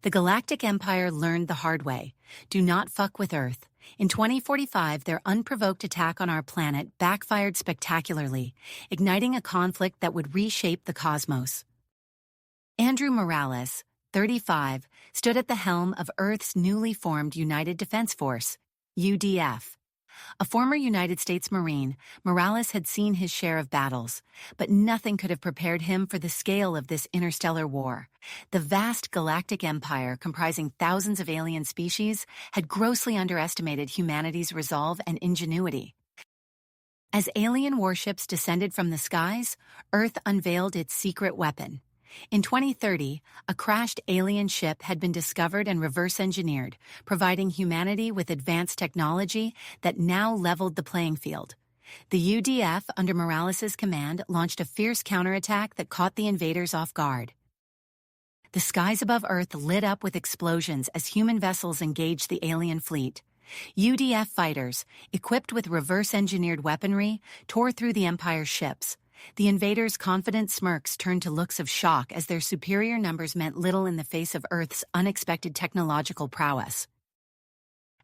The Galactic Empire learned the hard way. Do not fuck with Earth. In 2045, their unprovoked attack on our planet backfired spectacularly, igniting a conflict that would reshape the cosmos. Andrew Morales, 35, stood at the helm of Earth's newly formed United Defense Force, UDF. A former United States Marine, Morales had seen his share of battles, but nothing could have prepared him for the scale of this interstellar war. The vast galactic empire, comprising thousands of alien species, had grossly underestimated humanity's resolve and ingenuity. As alien warships descended from the skies, Earth unveiled its secret weapon. In 2030, a crashed alien ship had been discovered and reverse-engineered, providing humanity with advanced technology that now leveled the playing field. The UDF, under Morales' command, launched a fierce counterattack that caught the invaders off guard. The skies above Earth lit up with explosions as human vessels engaged the alien fleet. UDF fighters, equipped with reverse-engineered weaponry, tore through the Empire's ships. The invaders' confident smirks turned to looks of shock as their superior numbers meant little in the face of Earth's unexpected technological prowess.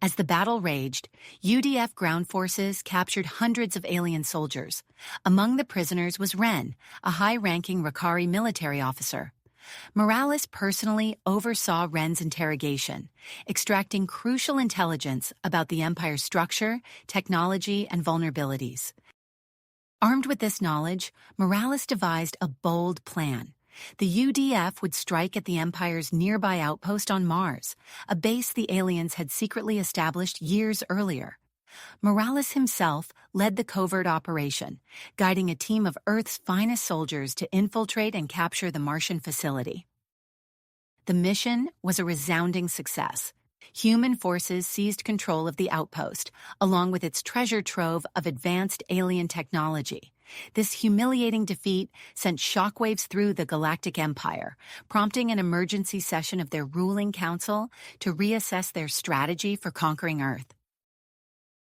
As the battle raged, UDF ground forces captured hundreds of alien soldiers. Among the prisoners was Ren, a high-ranking Rakari military officer. Morales personally oversaw Ren's interrogation, extracting crucial intelligence about the Empire's structure, technology, and vulnerabilities. Armed with this knowledge, Morales devised a bold plan. The UDF would strike at the Empire's nearby outpost on Mars, a base the aliens had secretly established years earlier. Morales himself led the covert operation, guiding a team of Earth's finest soldiers to infiltrate and capture the Martian facility. The mission was a resounding success. Human forces seized control of the outpost, along with its treasure trove of advanced alien technology. This humiliating defeat sent shockwaves through the Galactic Empire, prompting an emergency session of their ruling council to reassess their strategy for conquering Earth.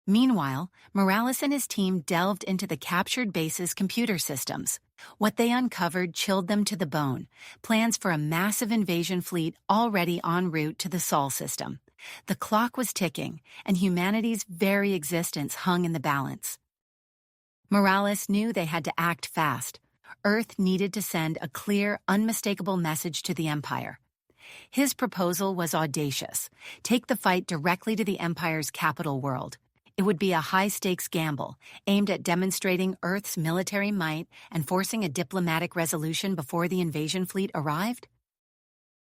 Meanwhile, Morales and his team delved into the captured base's computer systems. What they uncovered chilled them to the bone, plans for a massive invasion fleet already en route to the Sol system. The clock was ticking, and humanity's very existence hung in the balance. Morales knew they had to act fast. Earth needed to send a clear, unmistakable message to the Empire. His proposal was audacious: take the fight directly to the Empire's capital world. It would be a high-stakes gamble, aimed at demonstrating Earth's military might and forcing a diplomatic resolution before the invasion fleet arrived.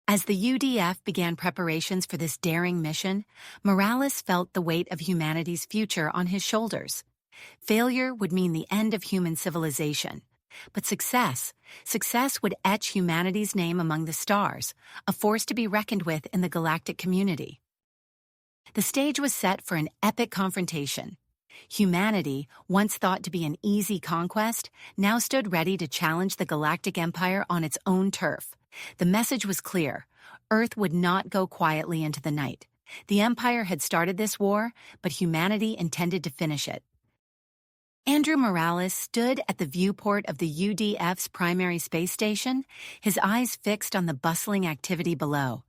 As the UDF began preparations for this daring mission, Morales felt the weight of humanity's future on his shoulders. Failure would mean the end of human civilization. But success would etch humanity's name among the stars, a force to be reckoned with in the galactic community. The stage was set for an epic confrontation. Humanity, once thought to be an easy conquest, now stood ready to challenge the Galactic Empire on its own turf. The message was clear: Earth would not go quietly into the night. The Empire had started this war, but humanity intended to finish it. Andrew Morales stood at the viewport of the UDF's primary space station, his eyes fixed on the bustling activity below.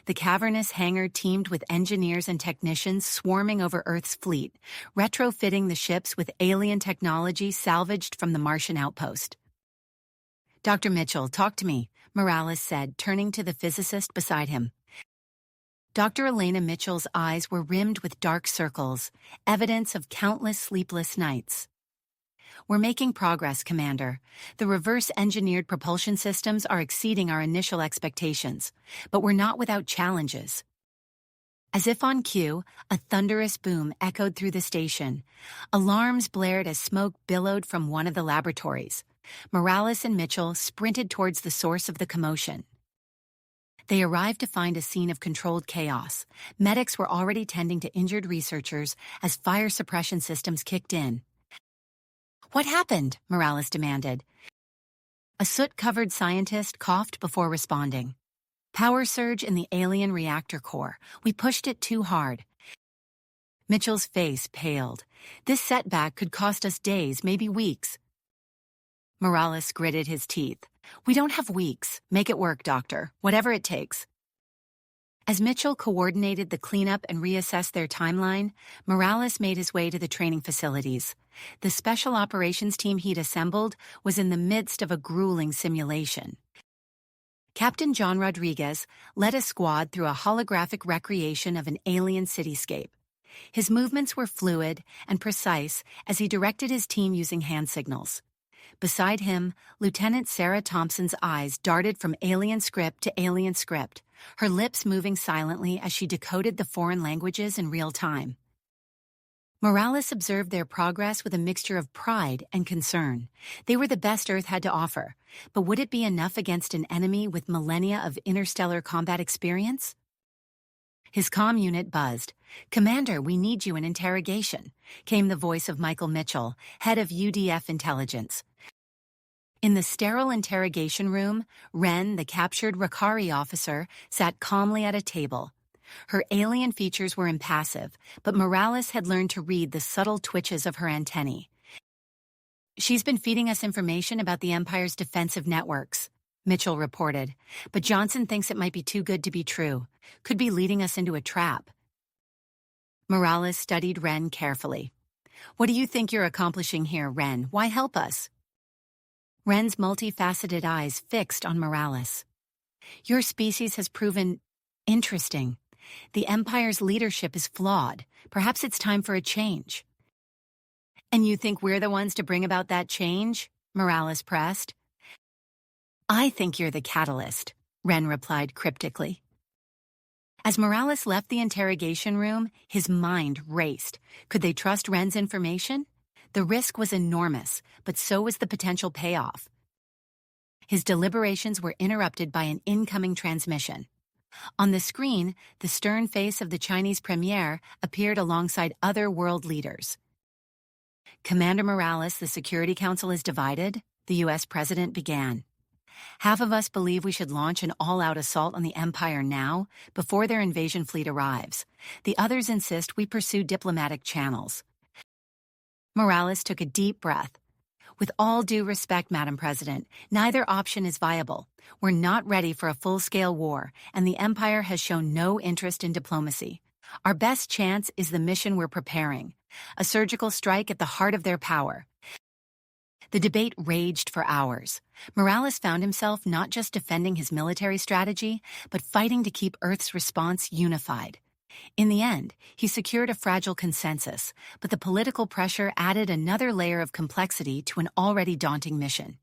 The cavernous hangar teemed with engineers and technicians swarming over Earth's fleet, retrofitting the ships with alien technology salvaged from the Martian outpost. "Dr. Mitchell, talk to me," Morales said, turning to the physicist beside him. Dr. Elena Mitchell's eyes were rimmed with dark circles, evidence of countless sleepless nights. "We're making progress, Commander. The reverse-engineered propulsion systems are exceeding our initial expectations, but we're not without challenges." As if on cue, a thunderous boom echoed through the station. Alarms blared as smoke billowed from one of the laboratories. Morales and Mitchell sprinted towards the source of the commotion. They arrived to find a scene of controlled chaos. Medics were already tending to injured researchers as fire suppression systems kicked in. "What happened?" Morales demanded. A soot-covered scientist coughed before responding. "Power surge in the alien reactor core. We pushed it too hard." Mitchell's face paled. "This setback could cost us days, maybe weeks." Morales gritted his teeth. "We don't have weeks. Make it work, Doctor. Whatever it takes." As Mitchell coordinated the cleanup and reassessed their timeline, Morales made his way to the training facilities. The special operations team he'd assembled was in the midst of a grueling simulation. Captain John Rodriguez led a squad through a holographic recreation of an alien cityscape. His movements were fluid and precise as he directed his team using hand signals. Beside him, Lieutenant Sarah Thompson's eyes darted from alien script to alien script, her lips moving silently as she decoded the foreign languages in real time. Morales observed their progress with a mixture of pride and concern. They were the best Earth had to offer, but would it be enough against an enemy with millennia of interstellar combat experience? His comm unit buzzed. "Commander, we need you in interrogation," came the voice of Michael Mitchell, head of UDF intelligence. In the sterile interrogation room, Ren, the captured Rakari officer, sat calmly at a table. Her alien features were impassive, but Morales had learned to read the subtle twitches of her antennae. "She's been feeding us information about the Empire's defensive networks," Mitchell reported, "but Johnson thinks it might be too good to be true. Could be leading us into a trap." Morales studied Ren carefully. "What do you think you're accomplishing here, Ren? Why help us?" Ren's multifaceted eyes fixed on Morales. "Your species has proven interesting. The Empire's leadership is flawed. Perhaps it's time for a change." "And you think we're the ones to bring about that change?" Morales pressed. "I think you're the catalyst," Ren replied cryptically. As Morales left the interrogation room, his mind raced. Could they trust Ren's information? The risk was enormous, but so was the potential payoff. His deliberations were interrupted by an incoming transmission. On the screen, the stern face of the Chinese premier appeared alongside other world leaders. "Commander Morales, the Security Council is divided," the U.S. president began. "Half of us believe we should launch an all-out assault on the Empire now, before their invasion fleet arrives. The others insist we pursue diplomatic channels." Morales took a deep breath. "With all due respect, Madam President, neither option is viable. We're not ready for a full-scale war, and the Empire has shown no interest in diplomacy. Our best chance is the mission we're preparing, a surgical strike at the heart of their power." The debate raged for hours. Morales found himself not just defending his military strategy, but fighting to keep Earth's response unified. In the end, he secured a fragile consensus, but the political pressure added another layer of complexity to an already daunting mission.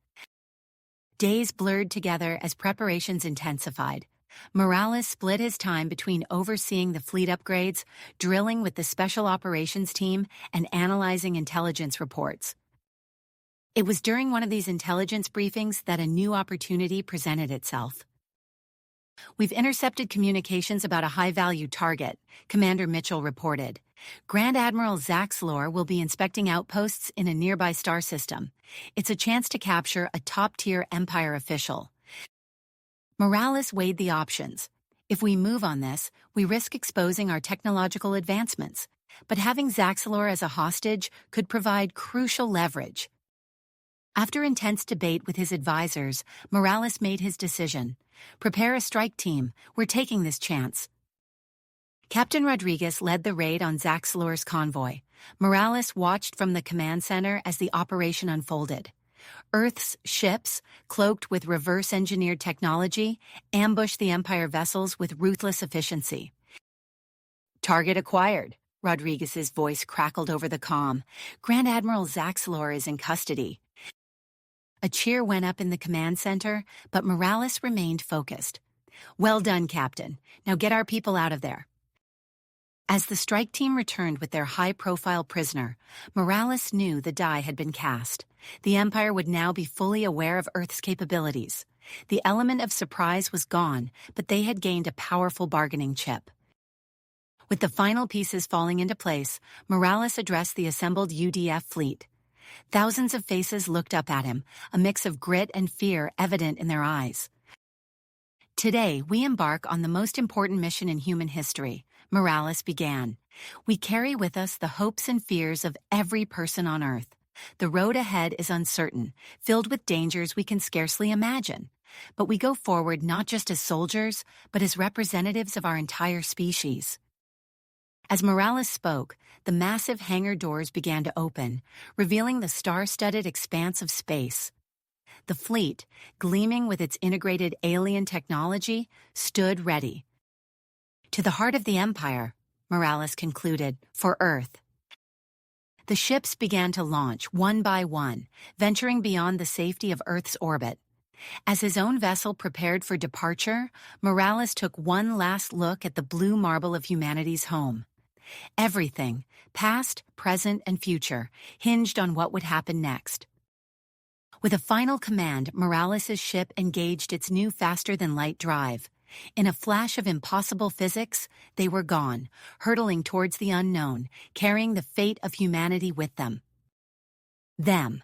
Days blurred together as preparations intensified. Morales split his time between overseeing the fleet upgrades, drilling with the Special Operations Team, and analyzing intelligence reports. It was during one of these intelligence briefings that a new opportunity presented itself. "We've intercepted communications about a high-value target," Commander Mitchell reported. "Grand Admiral Zaxlor will be inspecting outposts in a nearby star system. It's a chance to capture a top-tier Empire official." Morales weighed the options. "If we move on this, we risk exposing our technological advancements. But having Zaxlor as a hostage could provide crucial leverage." After intense debate with his advisors, Morales made his decision. "Prepare a strike team. We're taking this chance." Captain Rodriguez led the raid on Zaxlor's convoy. Morales watched from the command center as the operation unfolded. Earth's ships, cloaked with reverse-engineered technology, ambushed the Empire vessels with ruthless efficiency. "Target acquired," Rodriguez's voice crackled over the comm. "Grand Admiral Zaxlor is in custody." A cheer went up in the command center, but Morales remained focused. "Well done, Captain. Now get our people out of there." As the strike team returned with their high-profile prisoner, Morales knew the die had been cast. The Empire would now be fully aware of Earth's capabilities. The element of surprise was gone, but they had gained a powerful bargaining chip. With the final pieces falling into place, Morales addressed the assembled UDF fleet. Thousands of faces looked up at him, a mix of grit and fear evident in their eyes. "Today, we embark on the most important mission in human history," Morales began. "We carry with us the hopes and fears of every person on Earth. The road ahead is uncertain, filled with dangers we can scarcely imagine. but we go forward not just as soldiers, but as representatives of our entire species. As Morales spoke, the massive hangar doors began to open, revealing the star-studded expanse of space. The fleet, gleaming with its integrated alien technology, stood ready. To the heart of the Empire, Morales concluded, for Earth. The ships began to launch one by one, venturing beyond the safety of Earth's orbit. As his own vessel prepared for departure, Morales took one last look at the blue marble of humanity's home. Everything, past, present, and future, hinged on what would happen next. With a final command, Morales' ship engaged its new faster-than-light drive. In a flash of impossible physics, they were gone, hurtling towards the unknown, carrying the fate of humanity with them. Them.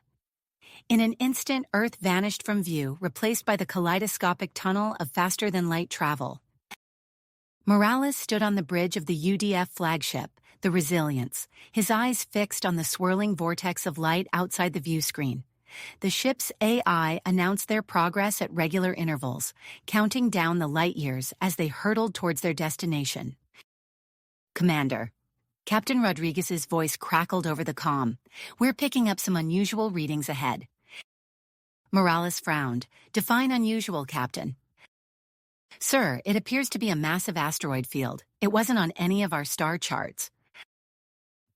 In an instant, Earth vanished from view, replaced by the kaleidoscopic tunnel of faster-than-light travel. Morales stood on the bridge of the UDF flagship, the Resilience, his eyes fixed on the swirling vortex of light outside the viewscreen. The ship's AI announced their progress at regular intervals, counting down the light years as they hurtled towards their destination. Commander. Captain Rodriguez's voice crackled over the comm. We're picking up some unusual readings ahead. Morales frowned. Define unusual, Captain. Sir, it appears to be a massive asteroid field. It wasn't on any of our star charts.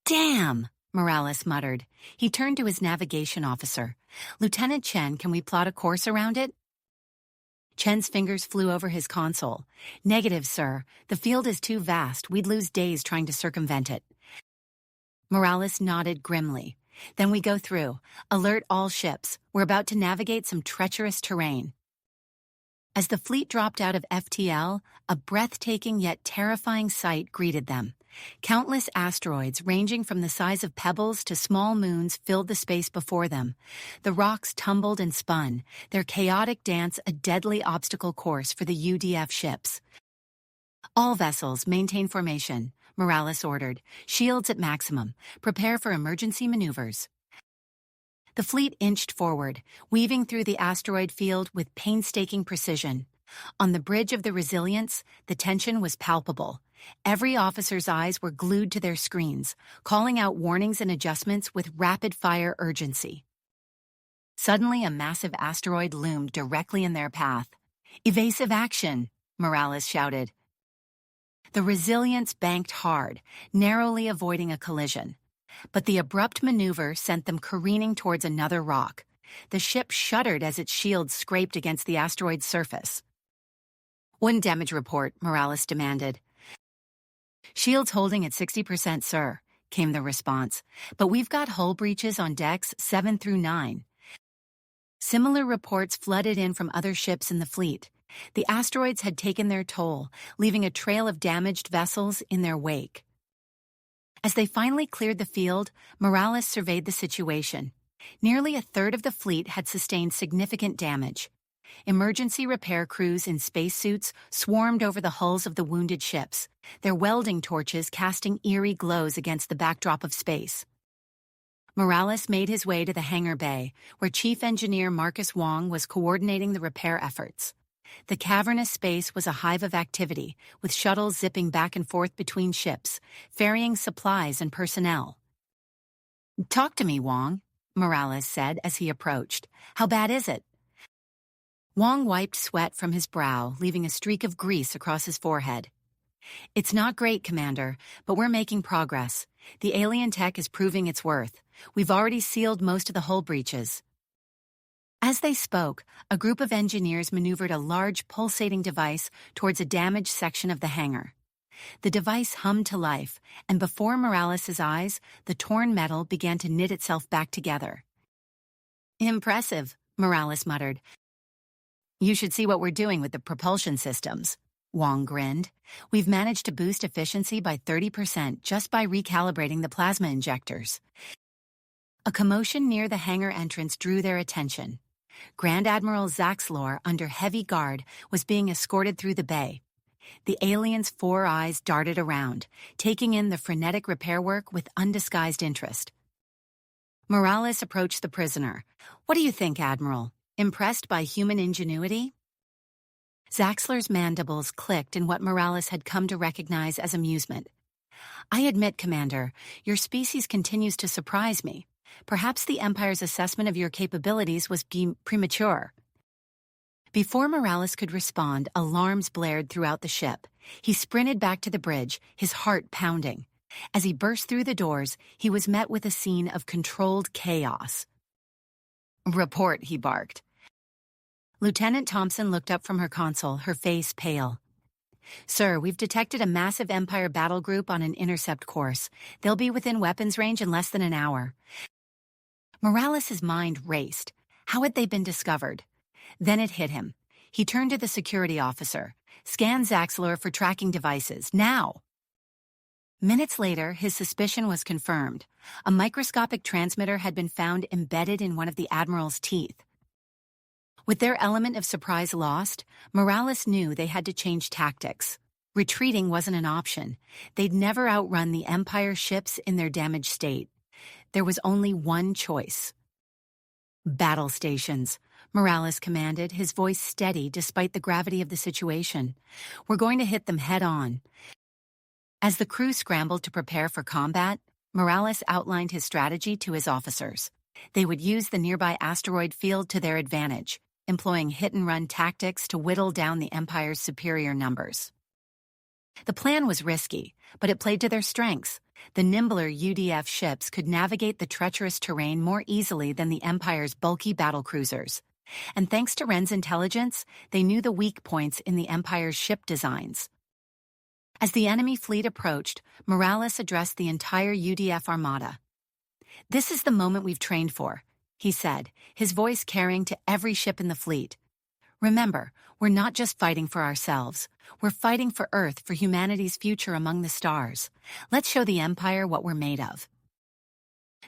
Damn! Morales muttered. He turned to his navigation officer. Lieutenant Chen, can we plot a course around it? Chen's fingers flew over his console. Negative, sir. The field is too vast. We'd lose days trying to circumvent it. Morales nodded grimly. Then we go through. Alert all ships. We're about to navigate some treacherous terrain. As the fleet dropped out of FTL, a breathtaking yet terrifying sight greeted them. Countless asteroids ranging from the size of pebbles to small moons filled the space before them. The rocks tumbled and spun, their chaotic dance a deadly obstacle course for the UDF ships. All vessels maintain formation, Morales ordered. Shields at maximum. Prepare for emergency maneuvers. The fleet inched forward, weaving through the asteroid field with painstaking precision. On the bridge of the Resilience, the tension was palpable. Every officer's eyes were glued to their screens, calling out warnings and adjustments with rapid-fire urgency. Suddenly, a massive asteroid loomed directly in their path. Evasive action, Morales shouted. The Resilience banked hard, narrowly avoiding a collision. But the abrupt maneuver sent them careening towards another rock. The ship shuddered as its shields scraped against the asteroid's surface. One damage report, Morales demanded. Shields holding at 60%, sir, came the response. But we've got hull breaches on decks 7 through 9. Similar reports flooded in from other ships in the fleet. The asteroids had taken their toll, leaving a trail of damaged vessels in their wake. As they finally cleared the field, Morales surveyed the situation. Nearly a third of the fleet had sustained significant damage. Emergency repair crews in spacesuits swarmed over the hulls of the wounded ships, their welding torches casting eerie glows against the backdrop of space. Morales made his way to the hangar bay, where Chief Engineer Marcus Wong was coordinating the repair efforts. The cavernous space was a hive of activity, with shuttles zipping back and forth between ships, ferrying supplies and personnel. "Talk to me, Wong," Morales said as he approached. "How bad is it?" Wong wiped sweat from his brow, leaving a streak of grease across his forehead. "It's not great, Commander, but we're making progress. The alien tech is proving its worth. We've already sealed most of the hull breaches." As they spoke, a group of engineers maneuvered a large pulsating device towards a damaged section of the hangar. The device hummed to life, and before Morales' eyes, the torn metal began to knit itself back together. "Impressive," Morales muttered. "You should see what we're doing with the propulsion systems." Wong grinned. "We've managed to boost efficiency by 30% just by recalibrating the plasma injectors." A commotion near the hangar entrance drew their attention. Grand Admiral Zaxlor, under heavy guard, was being escorted through the bay. The alien's 4 eyes darted around, taking in the frenetic repair work with undisguised interest. Morales approached the prisoner. "What do you think, Admiral? Impressed by human ingenuity?" Zaxler's mandibles clicked in what Morales had come to recognize as amusement. I admit, Commander, your species continues to surprise me. Perhaps the Empire's assessment of your capabilities was premature. Before Morales could respond, alarms blared throughout the ship. He sprinted back to the bridge, his heart pounding. As he burst through the doors, he was met with a scene of controlled chaos. "Report," he barked. Lieutenant Thompson looked up from her console, her face pale. "Sir, we've detected a massive Empire battle group on an intercept course. They'll be within weapons range in less than an hour." Morales' mind raced. How had they been discovered? Then it hit him. He turned to the security officer. "Scan Zaxler for tracking devices, now!" Minutes later, his suspicion was confirmed. A microscopic transmitter had been found embedded in one of the Admiral's teeth. With their element of surprise lost, Morales knew they had to change tactics. Retreating wasn't an option. They'd never outrun the Empire ships in their damaged state. There was only one choice. "Battle stations," Morales commanded, his voice steady despite the gravity of the situation. "We're going to hit them head-on." As the crew scrambled to prepare for combat, Morales outlined his strategy to his officers. They would use the nearby asteroid field to their advantage, employing hit-and-run tactics to whittle down the Empire's superior numbers. The plan was risky, but it played to their strengths. The nimbler UDF ships could navigate the treacherous terrain more easily than the Empire's bulky battlecruisers. And thanks to Wren's intelligence, they knew the weak points in the Empire's ship designs. As the enemy fleet approached, Morales addressed the entire UDF armada. "This is the moment we've trained for," he said, his voice carrying to every ship in the fleet. "Remember, we're not just fighting for ourselves. We're fighting for Earth, for humanity's future among the stars. Let's show the Empire what we're made of."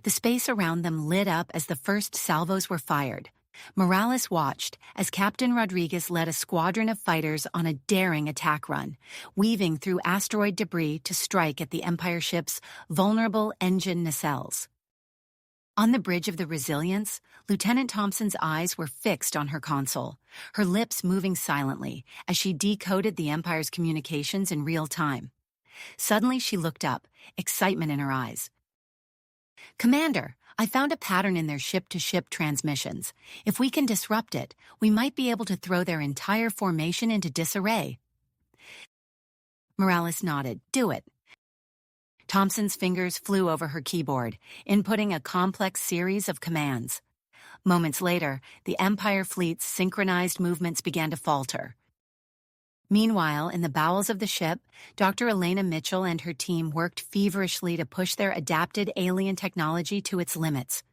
The space around them lit up as the first salvos were fired. Morales watched as Captain Rodriguez led a squadron of fighters on a daring attack run, weaving through asteroid debris to strike at the Empire ship's vulnerable engine nacelles. On the bridge of the Resilience, Lieutenant Thompson's eyes were fixed on her console, her lips moving silently as she decoded the Empire's communications in real time. Suddenly she looked up, excitement in her eyes. "Commander, I found a pattern in their ship-to-ship transmissions. If we can disrupt it, we might be able to throw their entire formation into disarray." Morales nodded. "Do it." Thompson's fingers flew over her keyboard, inputting a complex series of commands. Moments later, the Empire fleet's synchronized movements began to falter. Meanwhile, in the bowels of the ship, Dr. Elena Mitchell and her team worked feverishly to push their adapted alien technology to its limits.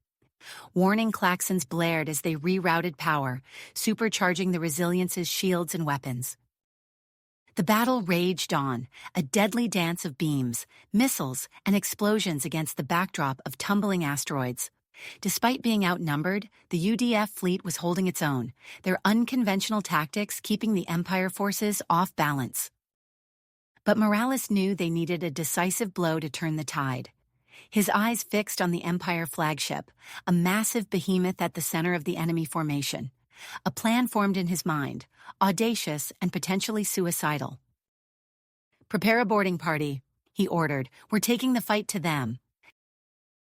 Warning klaxons blared as they rerouted power, supercharging the Resilience's shields and weapons. The battle raged on, a deadly dance of beams, missiles, and explosions against the backdrop of tumbling asteroids. Despite being outnumbered, the UDF fleet was holding its own, their unconventional tactics keeping the Empire forces off balance. But Morales knew they needed a decisive blow to turn the tide. His eyes fixed on the Empire flagship, a massive behemoth at the center of the enemy formation. A plan formed in his mind, audacious and potentially suicidal. "Prepare a boarding party," he ordered. "We're taking the fight to them."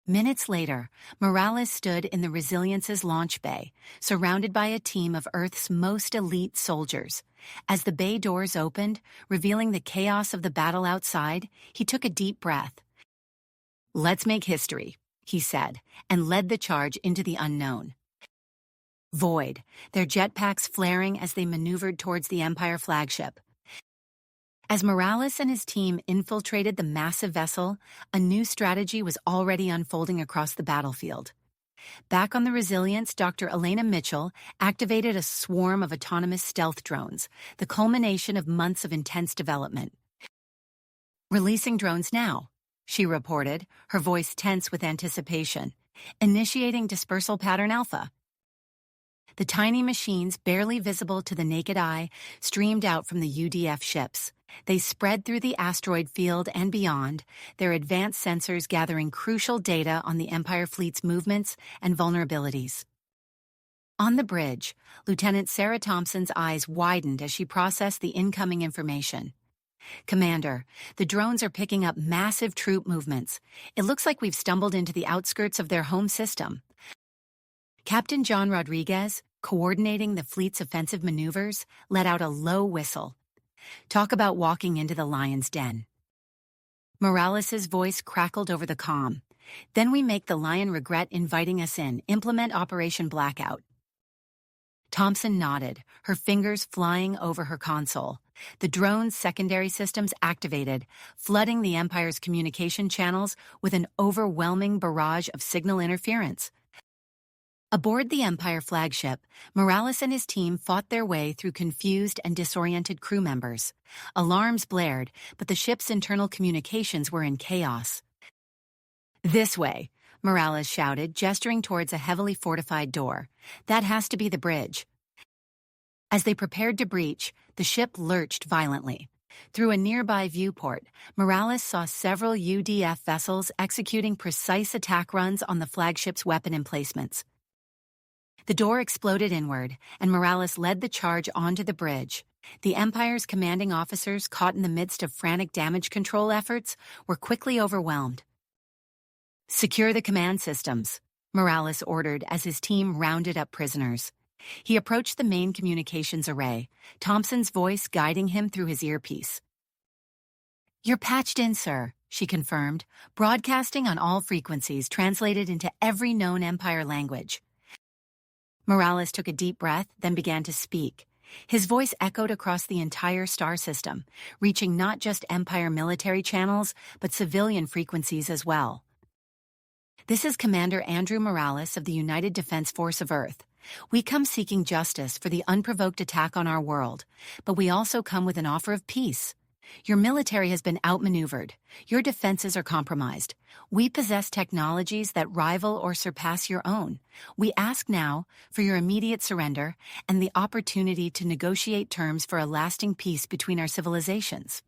Minutes later, Morales stood in the Resilience's launch bay, surrounded by a team of Earth's most elite soldiers. As the bay doors opened, revealing the chaos of the battle outside, he took a deep breath. "Let's make history," he said, and led the charge into the unknown. Void, their jetpacks flaring as they maneuvered towards the Empire flagship. As Morales and his team infiltrated the massive vessel, a new strategy was already unfolding across the battlefield. Back on the Resilience, Dr. Elena Mitchell activated a swarm of autonomous stealth drones, the culmination of months of intense development. "Releasing drones now," she reported, her voice tense with anticipation. "Initiating dispersal pattern alpha." The tiny machines, barely visible to the naked eye, streamed out from the UDF ships. They spread through the asteroid field and beyond, their advanced sensors gathering crucial data on the Empire fleet's movements and vulnerabilities. On the bridge, Lieutenant Sarah Thompson's eyes widened as she processed the incoming information. Commander, the drones are picking up massive troop movements. It looks like we've stumbled into the outskirts of their home system. Captain John Rodriguez, coordinating the fleet's offensive maneuvers, let out a low whistle. Talk about walking into the lion's den. Morales' voice crackled over the comm. Then we make the lion regret inviting us in. Implement Operation Blackout. Thompson nodded, her fingers flying over her console. The drone's secondary systems activated, flooding the Empire's communication channels with an overwhelming barrage of signal interference. Aboard the Empire flagship, Morales and his team fought their way through confused and disoriented crew members. Alarms blared, but the ship's internal communications were in chaos. "This way," Morales shouted, gesturing towards a heavily fortified door. "That has to be the bridge." As they prepared to breach, the ship lurched violently. Through a nearby viewport, Morales saw several UDF vessels executing precise attack runs on the flagship's weapon emplacements. The door exploded inward, and Morales led the charge onto the bridge. The Empire's commanding officers, caught in the midst of frantic damage control efforts, were quickly overwhelmed. "Secure the command systems," Morales ordered as his team rounded up prisoners. He approached the main communications array, Thompson's voice guiding him through his earpiece. "You're patched in, sir," she confirmed, broadcasting on all frequencies translated into every known Empire language. Morales took a deep breath, then began to speak. His voice echoed across the entire star system, reaching not just Empire military channels, but civilian frequencies as well. "This is Commander Andrew Morales of the United Defense Force of Earth. We come seeking justice for the unprovoked attack on our world, but we also come with an offer of peace. Your military has been outmaneuvered. Your defenses are compromised. We possess technologies that rival or surpass your own. We ask now for your immediate surrender and the opportunity to negotiate terms for a lasting peace between our civilizations."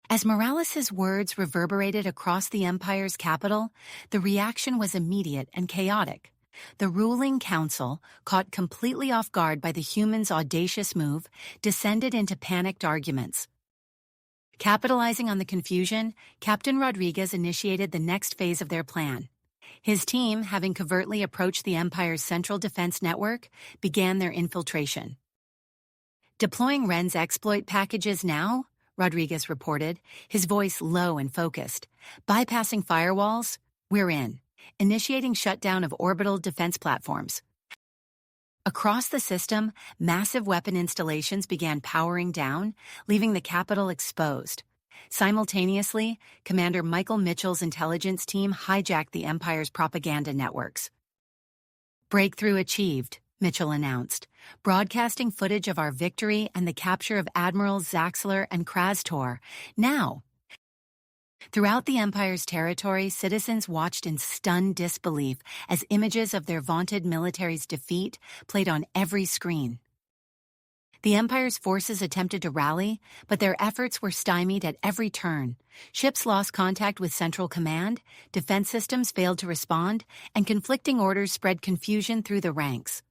As Morales' words reverberated across the Empire's capital, the reaction was immediate and chaotic. The ruling council, caught completely off guard by the humans' audacious move, descended into panicked arguments. Capitalizing on the confusion, Captain Rodriguez initiated the next phase of their plan. His team, having covertly approached the Empire's central defense network, began their infiltration. "Deploying Wren's exploit packages now," Rodriguez reported, his voice low and focused. "Bypassing firewalls, we're in. Initiating shutdown of orbital defense platforms." Across the system, massive weapon installations began powering down, leaving the capital exposed. Simultaneously, Commander Michael Mitchell's intelligence team hijacked the Empire's propaganda networks. "Breakthrough achieved," Mitchell announced, broadcasting footage of our victory and the capture of Admirals Zaxler and Krastor. Now, throughout the Empire's territory, citizens watched in stunned disbelief as images of their vaunted military's defeat played on every screen. The Empire's forces attempted to rally, but their efforts were stymied at every turn. Ships lost contact with Central Command, defense systems failed to respond, and conflicting orders spread confusion through the ranks.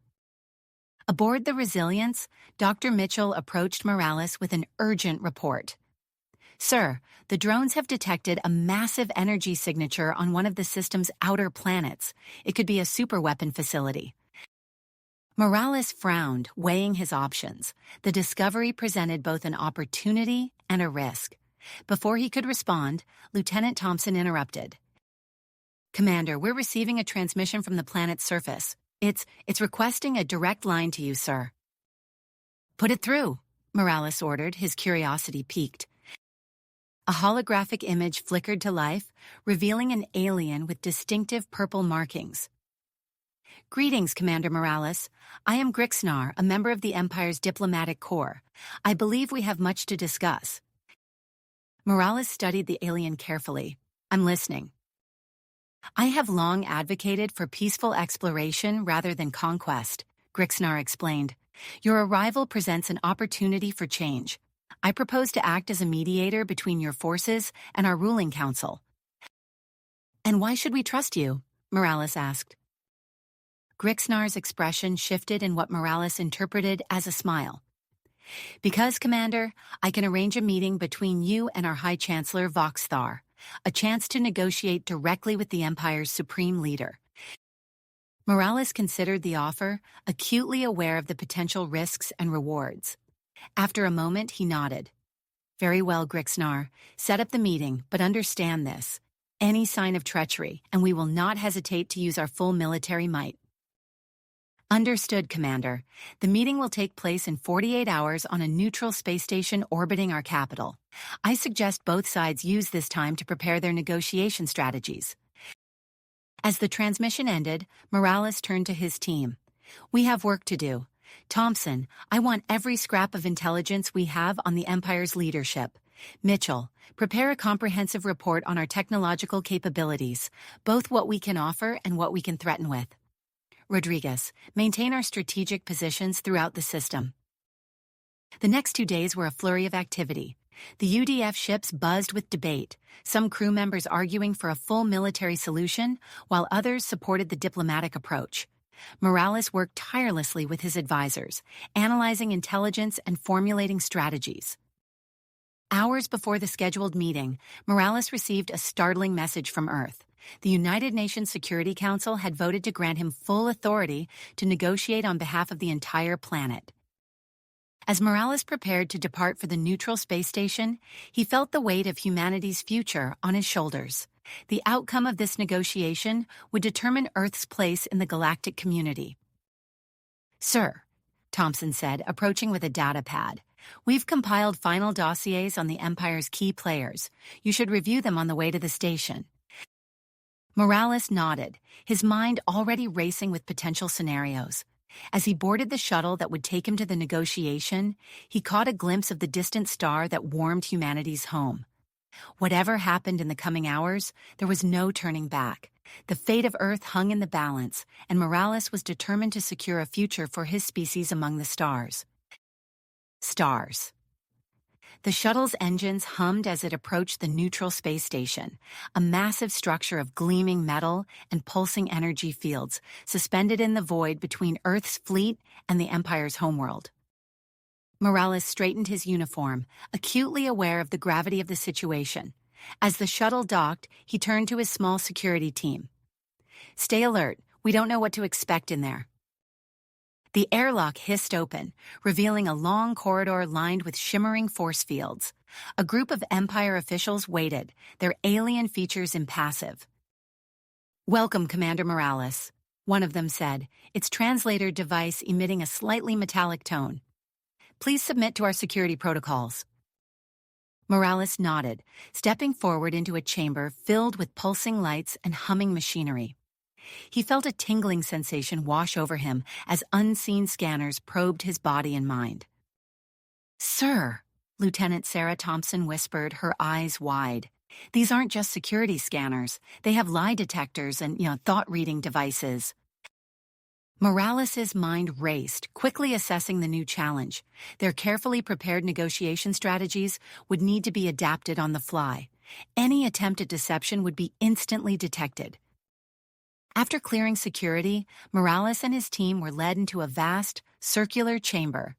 Aboard the Resilience, Dr. Mitchell approached Morales with an urgent report. "Sir, the drones have detected a massive energy signature on one of the system's outer planets. It could be a superweapon facility." Morales frowned, weighing his options. The discovery presented both an opportunity and a risk. Before he could respond, Lieutenant Thompson interrupted. "Commander, we're receiving a transmission from the planet's surface. It's requesting a direct line to you, sir." "Put it through," Morales ordered, his curiosity piqued. A holographic image flickered to life, revealing an alien with distinctive purple markings. "Greetings, Commander Morales. I am Grixnar, a member of the Empire's diplomatic corps. I believe we have much to discuss." Morales studied the alien carefully. "I'm listening." "I have long advocated for peaceful exploration rather than conquest," Grixnar explained. "Your arrival presents an opportunity for change. I propose to act as a mediator between your forces and our ruling council." "And why should we trust you?" Morales asked. Grixnar's expression shifted in what Morales interpreted as a smile. Because, Commander, I can arrange a meeting between you and our High Chancellor Voxthar, a chance to negotiate directly with the Empire's supreme leader. Morales considered the offer, acutely aware of the potential risks and rewards. After a moment, he nodded. Very well, Grixnar. Set up the meeting, but understand this. Any sign of treachery, and we will not hesitate to use our full military might. Understood, Commander. The meeting will take place in 48 hours on a neutral space station orbiting our capital. I suggest both sides use this time to prepare their negotiation strategies. As the transmission ended, Morales turned to his team. We have work to do. Thompson, I want every scrap of intelligence we have on the Empire's leadership. Mitchell, prepare a comprehensive report on our technological capabilities, both what we can offer and what we can threaten with. Rodriguez, maintain our strategic positions throughout the system. The next 2 days were a flurry of activity. The UDF ships buzzed with debate, some crew members arguing for a full military solution, while others supported the diplomatic approach. Morales worked tirelessly with his advisors, analyzing intelligence and formulating strategies. Hours before the scheduled meeting, Morales received a startling message from Earth. The United Nations Security Council had voted to grant him full authority to negotiate on behalf of the entire planet. As Morales prepared to depart for the neutral space station, he felt the weight of humanity's future on his shoulders. The outcome of this negotiation would determine Earth's place in the galactic community. Sir, Thompson said, approaching with a data pad, we've compiled final dossiers on the Empire's key players. You should review them on the way to the station. Morales nodded, his mind already racing with potential scenarios. As he boarded the shuttle that would take him to the negotiation, he caught a glimpse of the distant star that warmed humanity's home. Whatever happened in the coming hours, there was no turning back. The fate of Earth hung in the balance, and Morales was determined to secure a future for his species among the stars. Stars. The shuttle's engines hummed as it approached the neutral space station, a massive structure of gleaming metal and pulsing energy fields suspended in the void between Earth's fleet and the Empire's homeworld. Morales straightened his uniform, acutely aware of the gravity of the situation. As the shuttle docked, he turned to his small security team. Stay alert. We don't know what to expect in there. The airlock hissed open, revealing a long corridor lined with shimmering force fields. A group of Empire officials waited, their alien features impassive. Welcome, Commander Morales, one of them said, its translator device emitting a slightly metallic tone. Please submit to our security protocols. Morales nodded, stepping forward into a chamber filled with pulsing lights and humming machinery. He felt a tingling sensation wash over him as unseen scanners probed his body and mind. Sir, Lieutenant Sarah Thompson whispered, her eyes wide. These aren't just security scanners. They have lie detectors and, thought-reading devices. Morales' mind raced, quickly assessing the new challenge. Their carefully prepared negotiation strategies would need to be adapted on the fly. Any attempt at deception would be instantly detected. After clearing security, Morales and his team were led into a vast, circular chamber.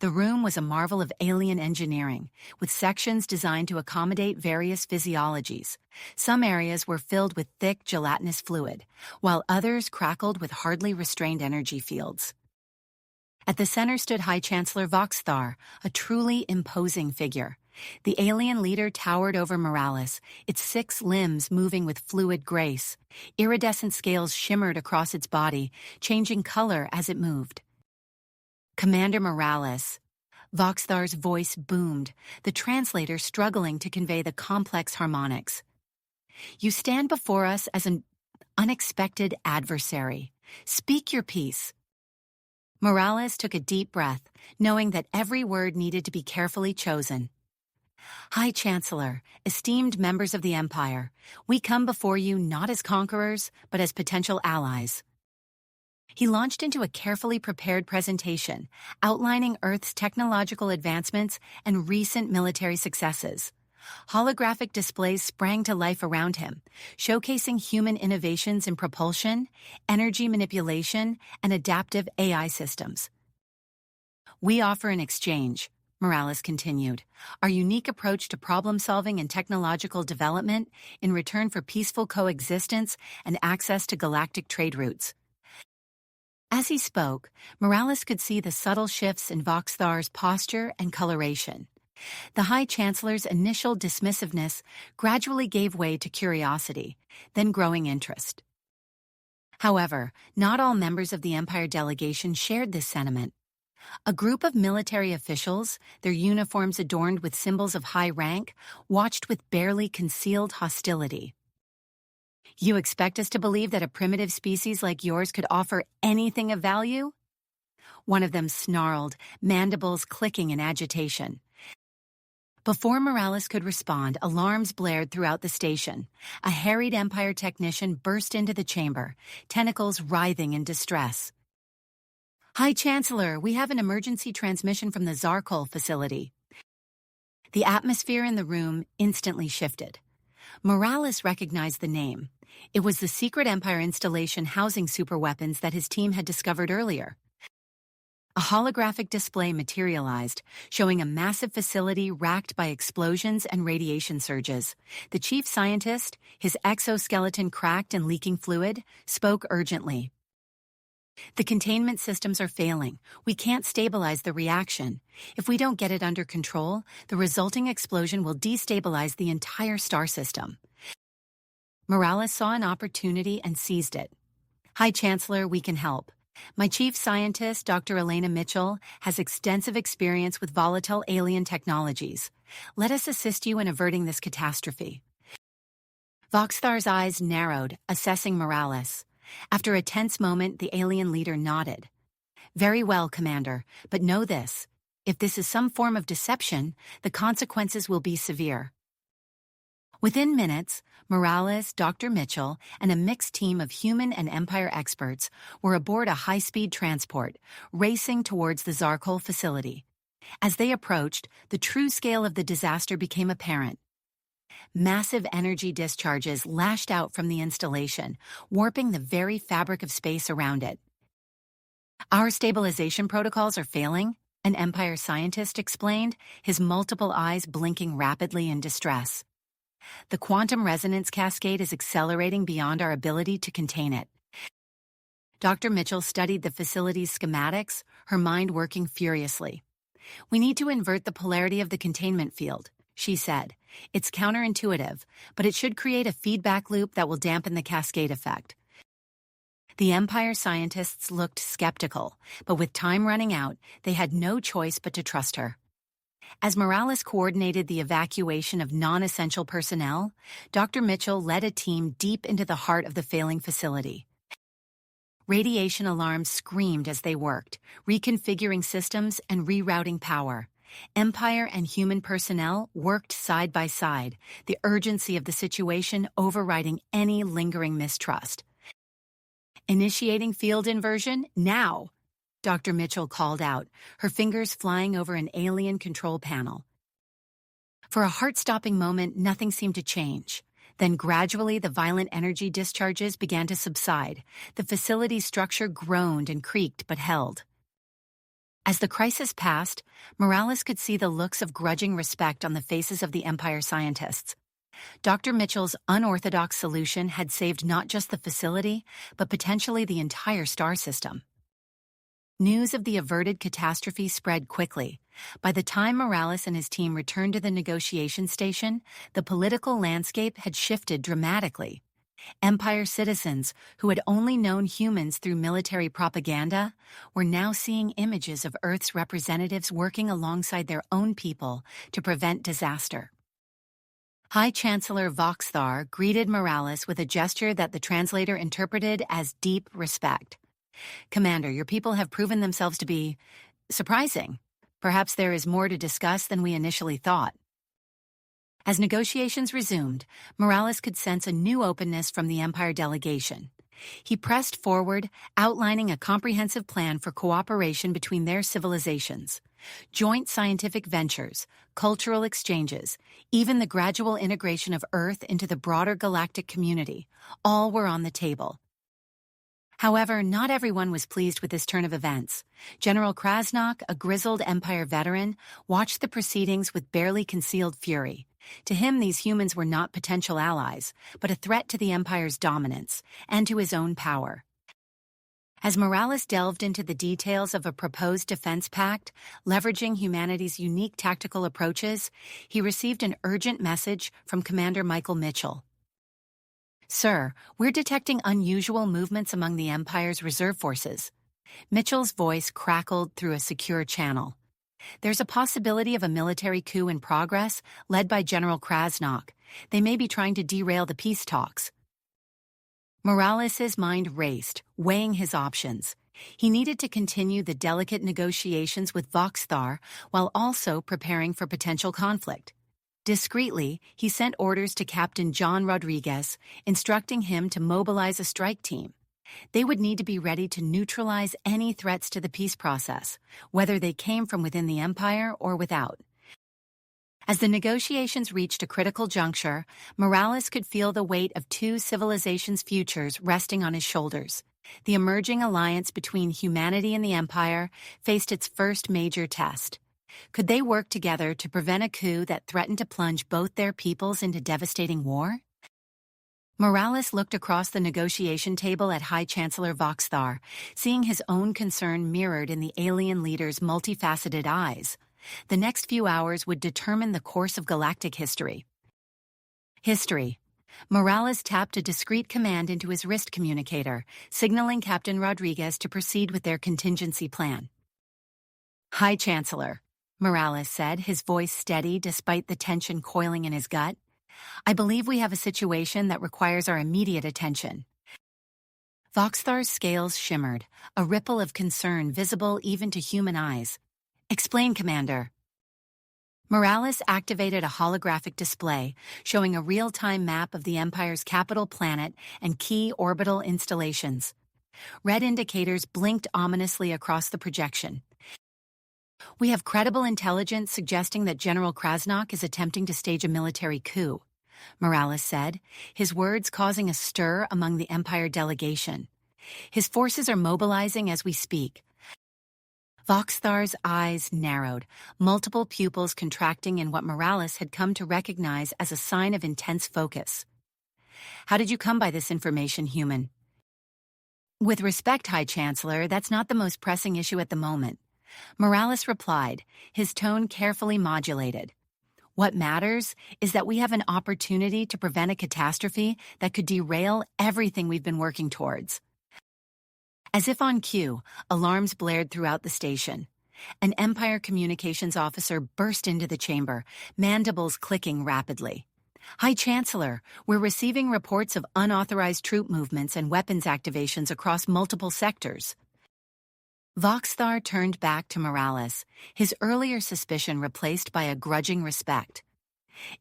The room was a marvel of alien engineering, with sections designed to accommodate various physiologies. Some areas were filled with thick, gelatinous fluid, while others crackled with hardly restrained energy fields. At the center stood High Chancellor Voxthar, a truly imposing figure. The alien leader towered over Morales, its 6 limbs moving with fluid grace. Iridescent scales shimmered across its body, changing color as it moved. Commander Morales. Voxthar's voice boomed, the translator struggling to convey the complex harmonics. You stand before us as an unexpected adversary. Speak your piece. Morales took a deep breath, knowing that every word needed to be carefully chosen. High Chancellor, esteemed members of the Empire, we come before you not as conquerors, but as potential allies. He launched into a carefully prepared presentation, outlining Earth's technological advancements and recent military successes. Holographic displays sprang to life around him, showcasing human innovations in propulsion, energy manipulation, and adaptive AI systems. We offer an exchange, Morales continued, our unique approach to problem-solving and technological development in return for peaceful coexistence and access to galactic trade routes. As he spoke, Morales could see the subtle shifts in Voxthar's posture and coloration. The High Chancellor's initial dismissiveness gradually gave way to curiosity, then growing interest. However, not all members of the Empire delegation shared this sentiment. A group of military officials, their uniforms adorned with symbols of high rank, watched with barely concealed hostility. You expect us to believe that a primitive species like yours could offer anything of value? One of them snarled, mandibles clicking in agitation. Before Morales could respond, alarms blared throughout the station. A harried Empire technician burst into the chamber, tentacles writhing in distress. High Chancellor, we have an emergency transmission from the Zarkol facility. The atmosphere in the room instantly shifted. Morales recognized the name. It was the secret Empire installation housing superweapons that his team had discovered earlier. A holographic display materialized, showing a massive facility racked by explosions and radiation surges. The chief scientist, his exoskeleton cracked and leaking fluid, spoke urgently. The containment systems are failing. We can't stabilize the reaction. If we don't get it under control, the resulting explosion will destabilize the entire star system. Morales saw an opportunity and seized it. High Chancellor, we can help. My chief scientist, Dr. Elena Mitchell, has extensive experience with volatile alien technologies. Let us assist you in averting this catastrophe. Voxthar's eyes narrowed, assessing Morales. After a tense moment, the alien leader nodded. Very well, Commander, but know this. If this is some form of deception, the consequences will be severe. Within minutes, Morales, Dr. Mitchell, and a mixed team of human and Empire experts were aboard a high-speed transport, racing towards the Zarkol facility. As they approached, the true scale of the disaster became apparent. Massive energy discharges lashed out from the installation, warping the very fabric of space around it. Our stabilization protocols are failing, an Empire scientist explained, his multiple eyes blinking rapidly in distress. The quantum resonance cascade is accelerating beyond our ability to contain it. Dr. Mitchell studied the facility's schematics, her mind working furiously. We need to invert the polarity of the containment field, she said. It's counterintuitive, but it should create a feedback loop that will dampen the cascade effect. The Empire scientists looked skeptical, but with time running out, they had no choice but to trust her. As Morales coordinated the evacuation of non-essential personnel, Dr. Mitchell led a team deep into the heart of the failing facility. Radiation alarms screamed as they worked, reconfiguring systems and rerouting power. Empire and human personnel worked side by side, the urgency of the situation overriding any lingering mistrust. Initiating field inversion now, Dr. Mitchell called out, her fingers flying over an alien control panel. For a heart-stopping moment, nothing seemed to change. Then gradually, the violent energy discharges began to subside. The facility's structure groaned and creaked but held. As the crisis passed, Morales could see the looks of grudging respect on the faces of the Empire scientists. Dr. Mitchell's unorthodox solution had saved not just the facility, but potentially the entire star system. News of the averted catastrophe spread quickly. By the time Morales and his team returned to the negotiation station, the political landscape had shifted dramatically. Empire citizens, who had only known humans through military propaganda, were now seeing images of Earth's representatives working alongside their own people to prevent disaster. High Chancellor Voxthar greeted Morales with a gesture that the translator interpreted as deep respect. Commander, your people have proven themselves to be surprising. Perhaps there is more to discuss than we initially thought. As negotiations resumed, Morales could sense a new openness from the Empire delegation. He pressed forward, outlining a comprehensive plan for cooperation between their civilizations. Joint scientific ventures, cultural exchanges, even the gradual integration of Earth into the broader galactic community, all were on the table. However, not everyone was pleased with this turn of events. General Krasnok, a grizzled Empire veteran, watched the proceedings with barely concealed fury. To him, these humans were not potential allies, but a threat to the Empire's dominance and to his own power. As Morales delved into the details of a proposed defense pact, leveraging humanity's unique tactical approaches, he received an urgent message from Commander Michael Mitchell. "Sir, we're detecting unusual movements among the Empire's reserve forces." Mitchell's voice crackled through a secure channel. "There's a possibility of a military coup in progress, led by General Krasnok. They may be trying to derail the peace talks." Morales' mind raced, weighing his options. He needed to continue the delicate negotiations with Voxthar while also preparing for potential conflict. Discreetly, he sent orders to Captain John Rodriguez, instructing him to mobilize a strike team. They would need to be ready to neutralize any threats to the peace process, whether they came from within the Empire or without. As the negotiations reached a critical juncture, Morales could feel the weight of two civilizations' futures resting on his shoulders. The emerging alliance between humanity and the Empire faced its first major test. Could they work together to prevent a coup that threatened to plunge both their peoples into devastating war? Morales looked across the negotiation table at High Chancellor Voxthar, seeing his own concern mirrored in the alien leader's multifaceted eyes. The next few hours would determine the course of galactic history. Morales tapped a discreet command into his wrist communicator, signaling Captain Rodriguez to proceed with their contingency plan. "High Chancellor," Morales said, his voice steady despite the tension coiling in his gut. "I believe we have a situation that requires our immediate attention." Voxthar's scales shimmered, a ripple of concern visible even to human eyes. "Explain, Commander." Morales activated a holographic display showing a real-time map of the Empire's capital planet and key orbital installations. Red indicators blinked ominously across the projection. "We have credible intelligence suggesting that General Krasnok is attempting to stage a military coup," Morales said, his words causing a stir among the Empire delegation. "His forces are mobilizing as we speak." Voxthar's eyes narrowed, multiple pupils contracting in what Morales had come to recognize as a sign of intense focus. "How did you come by this information, human?" "With respect, High Chancellor, that's not the most pressing issue at the moment," Morales replied, his tone carefully modulated. "What matters is that we have an opportunity to prevent a catastrophe that could derail everything we've been working towards." As if on cue, alarms blared throughout the station. An Empire communications officer burst into the chamber, mandibles clicking rapidly. "High Chancellor, we're receiving reports of unauthorized troop movements and weapons activations across multiple sectors." Voxthar turned back to Morales, his earlier suspicion replaced by a grudging respect.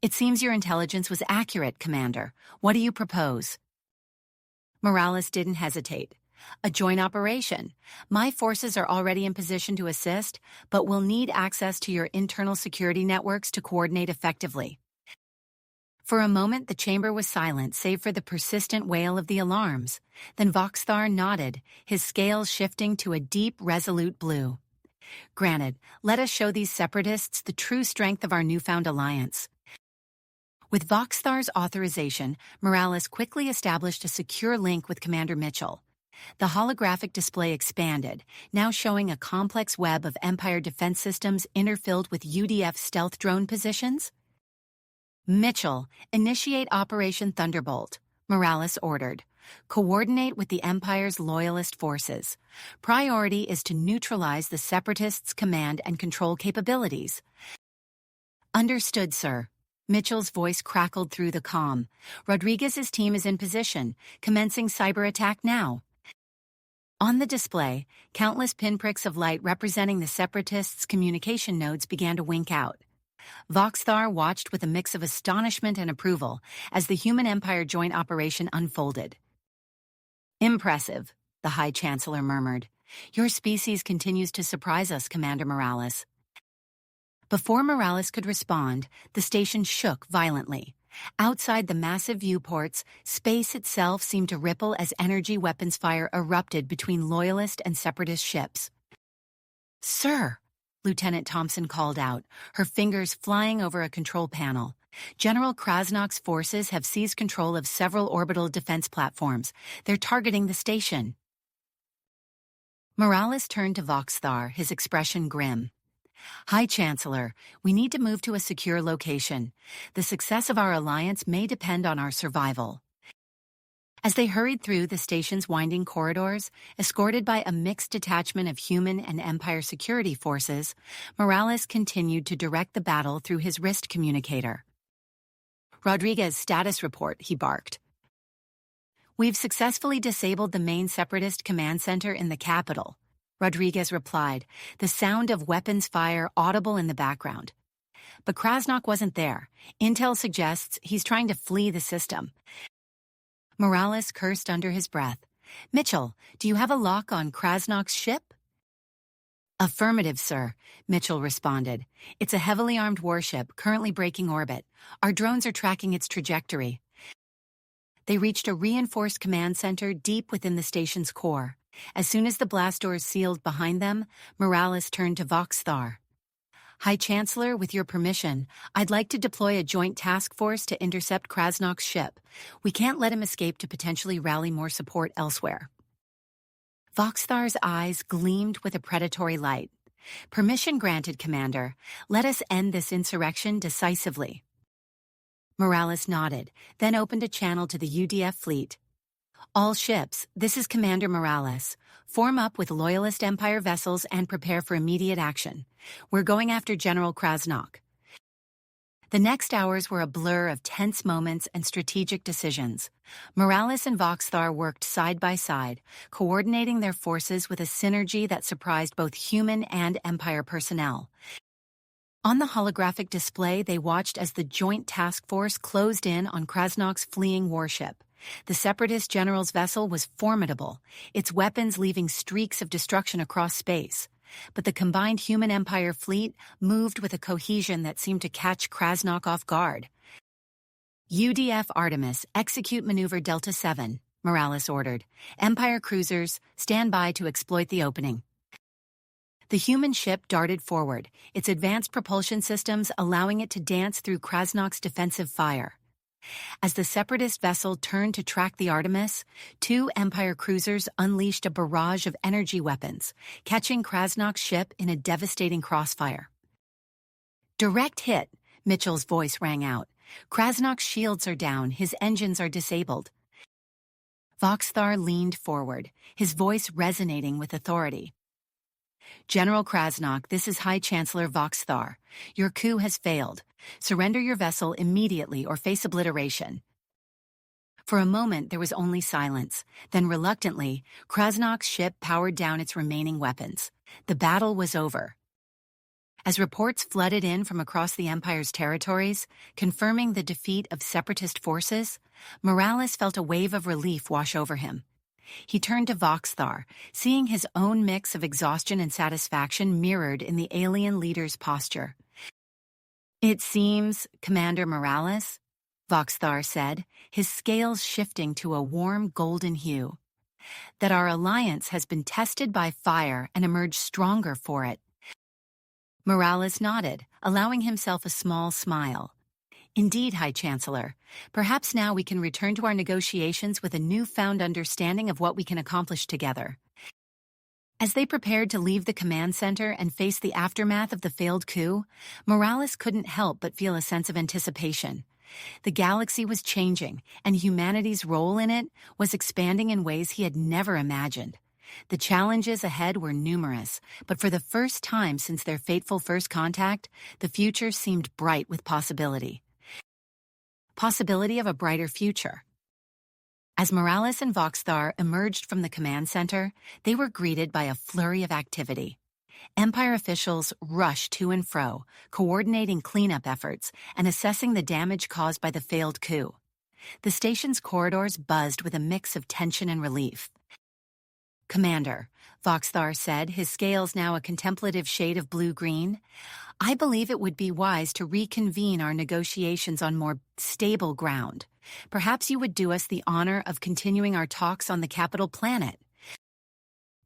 "It seems your intelligence was accurate, Commander. What do you propose?" Morales didn't hesitate. "A joint operation. My forces are already in position to assist, but we'll need access to your internal security networks to coordinate effectively." For a moment, the chamber was silent, save for the persistent wail of the alarms. Then Voxthar nodded, his scales shifting to a deep, resolute blue. "Granted, let us show these separatists the true strength of our newfound alliance." With Voxthar's authorization, Morales quickly established a secure link with Commander Mitchell. The holographic display expanded, now showing a complex web of Empire defense systems interfilled with UDF stealth drone positions. "Mitchell, initiate Operation Thunderbolt," Morales ordered. "Coordinate with the Empire's loyalist forces. Priority is to neutralize the Separatists' command and control capabilities." "Understood, sir." Mitchell's voice crackled through the comm. "Rodriguez's team is in position, commencing cyber attack now." On the display, countless pinpricks of light representing the Separatists' communication nodes began to wink out. Voxthar watched with a mix of astonishment and approval as the Human Empire joint operation unfolded. Impressive, the High Chancellor murmured. Your species continues to surprise us, Commander Morales. Before Morales could respond, the station shook violently. Outside the massive viewports, space itself seemed to ripple as energy weapons fire erupted between Loyalist and Separatist ships. Sir, Lieutenant Thompson called out, her fingers flying over a control panel. General Krasnok's forces have seized control of several orbital defense platforms. They're targeting the station. Morales turned to Voxthar, his expression grim. High Chancellor, we need to move to a secure location. The success of our alliance may depend on our survival. As they hurried through the station's winding corridors, escorted by a mixed detachment of human and Empire security forces, Morales continued to direct the battle through his wrist communicator. Rodriguez, status report, he barked. We've successfully disabled the main Separatist command center in the capital, Rodriguez replied, the sound of weapons fire audible in the background. But Krasnok wasn't there. Intel suggests he's trying to flee the system. Morales cursed under his breath. Mitchell, do you have a lock on Krasnok's ship? Affirmative, sir, Mitchell responded. It's a heavily armed warship currently breaking orbit. Our drones are tracking its trajectory. They reached a reinforced command center deep within the station's core. As soon as the blast doors sealed behind them, Morales turned to Voxthar. High Chancellor, with your permission, I'd like to deploy a joint task force to intercept Krasnok's ship. We can't let him escape to potentially rally more support elsewhere. Voxthar's eyes gleamed with a predatory light. Permission granted, Commander. Let us end this insurrection decisively. Morales nodded, then opened a channel to the UDF fleet. All ships, this is Commander Morales. Form up with Loyalist Empire vessels and prepare for immediate action. We're going after General Krasnok. The next hours were a blur of tense moments and strategic decisions. Morales and Voxthar worked side by side, coordinating their forces with a synergy that surprised both human and Empire personnel. On the holographic display, they watched as the joint task force closed in on Krasnok's fleeing warship. The Separatist general's vessel was formidable, its weapons leaving streaks of destruction across space. But the combined human-Empire fleet moved with a cohesion that seemed to catch Krasnok off guard. UDF Artemis, execute maneuver Delta 7, Morales ordered. Empire cruisers, stand by to exploit the opening. The human ship darted forward, its advanced propulsion systems allowing it to dance through Krasnok's defensive fire. As the Separatist vessel turned to track the Artemis, two Empire cruisers unleashed a barrage of energy weapons, catching Krasnok's ship in a devastating crossfire. Direct hit, Mitchell's voice rang out. Krasnok's shields are down, his engines are disabled. Voxthar leaned forward, his voice resonating with authority. General Krasnok, this is High Chancellor Voxthar. Your coup has failed. Surrender your vessel immediately or face obliteration. For a moment, there was only silence. Then reluctantly, Krasnok's ship powered down its remaining weapons. The battle was over. As reports flooded in from across the Empire's territories, confirming the defeat of Separatist forces, Morales felt a wave of relief wash over him. He turned to Voxthar, seeing his own mix of exhaustion and satisfaction mirrored in the alien leader's posture. It seems, Commander Morales, Voxthar said, his scales shifting to a warm golden hue, that our alliance has been tested by fire and emerged stronger for it. Morales nodded, allowing himself a small smile. Indeed, High Chancellor. Perhaps now we can return to our negotiations with a newfound understanding of what we can accomplish together. As they prepared to leave the command center and face the aftermath of the failed coup, Morales couldn't help but feel a sense of anticipation. The galaxy was changing, and humanity's role in it was expanding in ways he had never imagined. The challenges ahead were numerous, but for the first time since their fateful first contact, the future seemed bright with possibility. Possibility of a brighter future. As Morales and Voxthar emerged from the command center, they were greeted by a flurry of activity. Empire officials rushed to and fro, coordinating cleanup efforts and assessing the damage caused by the failed coup. The station's corridors buzzed with a mix of tension and relief. "Commander," Voxthar said, his scales now a contemplative shade of blue-green, "I believe it would be wise to reconvene our negotiations on more stable ground. Perhaps you would do us the honor of continuing our talks on the capital planet."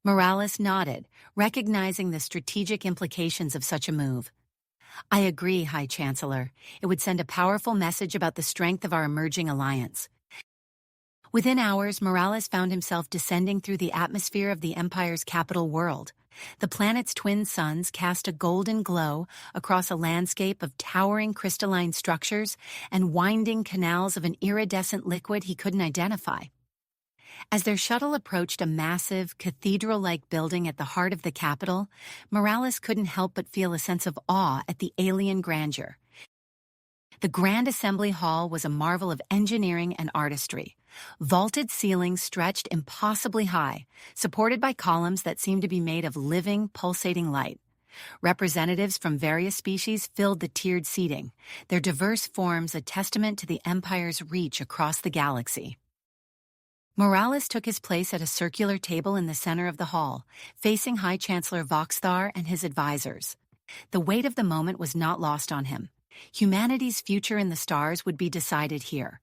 Morales nodded, recognizing the strategic implications of such a move. "I agree, High Chancellor. It would send a powerful message about the strength of our emerging alliance." Within hours, Morales found himself descending through the atmosphere of the Empire's capital world. The planet's twin suns cast a golden glow across a landscape of towering crystalline structures and winding canals of an iridescent liquid he couldn't identify. As their shuttle approached a massive, cathedral-like building at the heart of the capital, Morales couldn't help but feel a sense of awe at the alien grandeur. The Grand Assembly Hall was a marvel of engineering and artistry. Vaulted ceilings stretched impossibly high, supported by columns that seemed to be made of living, pulsating light. Representatives from various species filled the tiered seating, their diverse forms a testament to the Empire's reach across the galaxy. Morales took his place at a circular table in the center of the hall, facing High Chancellor Voxthar and his advisors. The weight of the moment was not lost on him. Humanity's future in the stars would be decided here.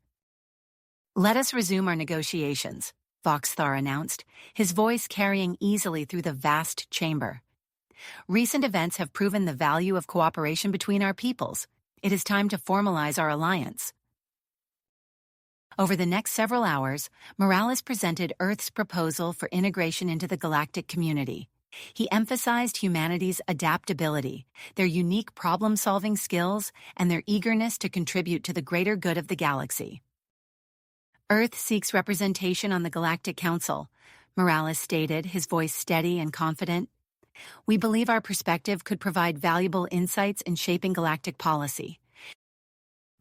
"Let us resume our negotiations," Voxthar announced, his voice carrying easily through the vast chamber. "Recent events have proven the value of cooperation between our peoples. It is time to formalize our alliance." Over the next several hours, Morales presented Earth's proposal for integration into the galactic community. He emphasized humanity's adaptability, their unique problem-solving skills, and their eagerness to contribute to the greater good of the galaxy. "Earth seeks representation on the Galactic Council," Morales stated, his voice steady and confident. "We believe our perspective could provide valuable insights in shaping galactic policy."